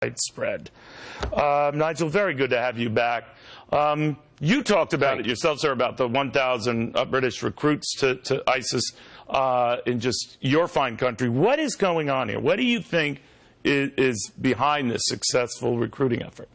widespread. Nigel, very good to have you back. You talked about it yourself, sir, about the 1,000 British recruits to ISIS in just your fine country. What is going on here? What do you think is behind this successful recruiting effort?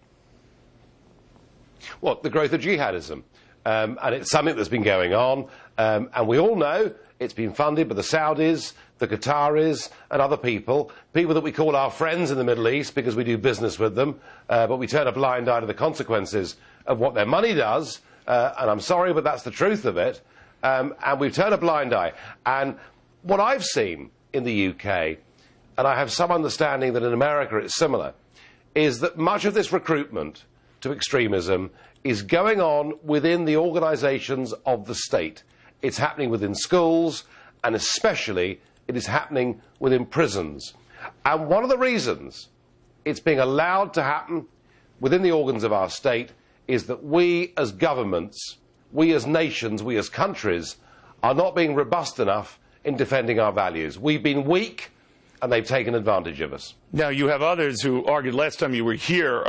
Well, the growth of jihadism. And it's something that's been going on. And we all know it's been funded by the Saudis, the Qataris and other people that we call our friends in the Middle East because we do business with them, but we turn a blind eye to the consequences of what their money does, and I'm sorry, but that's the truth of it, and we've turned a blind eye. And what I've seen in the UK, and I have some understanding that in America it's similar, is that much of this recruitment to extremism is going on within the organisations of the state. It's happening within schools, and especially it is happening within prisons. And one of the reasons it's being allowed to happen within the organs of our state is that we as governments, we as nations, we as countries are not being robust enough in defending our values. We've been weak and they've taken advantage of us. Now, you have others who argued last time you were here,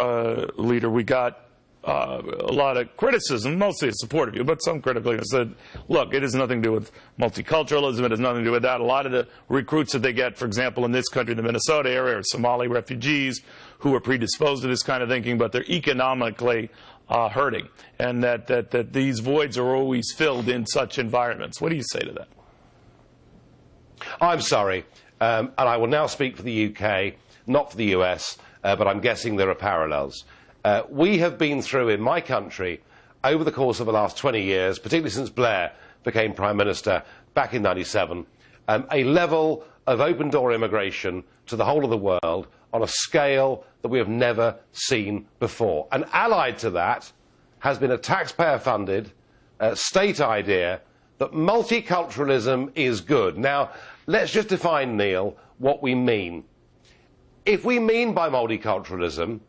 Leader, we got a lot of criticism, mostly in support of you, but some critically said, look, it has nothing to do with multiculturalism, it has nothing to do with that. A lot of the recruits that they get, for example, in this country, the Minnesota area, are Somali refugees who are predisposed to this kind of thinking, but they're economically hurting, and that these voids are always filled in such environments. What do you say to that? I'm sorry, and I will now speak for the UK, not for the US, but I'm guessing there are parallels. We have been through in my country over the course of the last 20 years, particularly since Blair became Prime Minister back in '97, a level of open-door immigration to the whole of the world on a scale that we have never seen before. And allied to that has been a taxpayer-funded state idea that multiculturalism is good. Now, let's just define, Neil, what we mean. If we mean by multiculturalism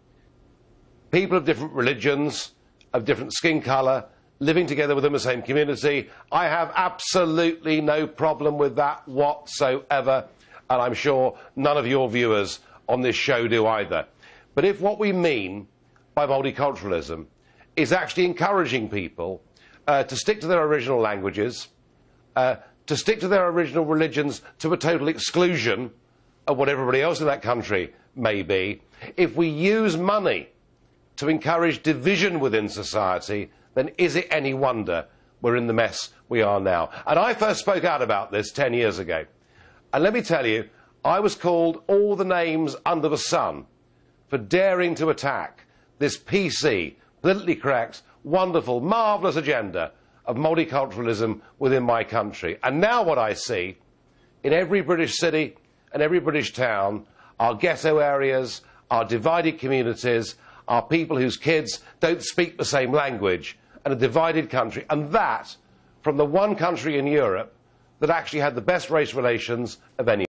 people of different religions, of different skin colour, living together within the same community, I have absolutely no problem with that whatsoever, and I'm sure none of your viewers on this show do either. But if what we mean by multiculturalism is actually encouraging people to stick to their original languages, to stick to their original religions to a total exclusion of what everybody else in that country may be, if we use money to encourage division within society, then is it any wonder we're in the mess we are now? And I first spoke out about this 10 years ago. And let me tell you, I was called all the names under the sun for daring to attack this PC, politically correct, wonderful, marvellous agenda of multiculturalism within my country. And now what I see in every British city and every British town are ghetto areas, are divided communities, are people whose kids don't speak the same language, and a divided country, and that from the one country in Europe that actually had the best race relations of any.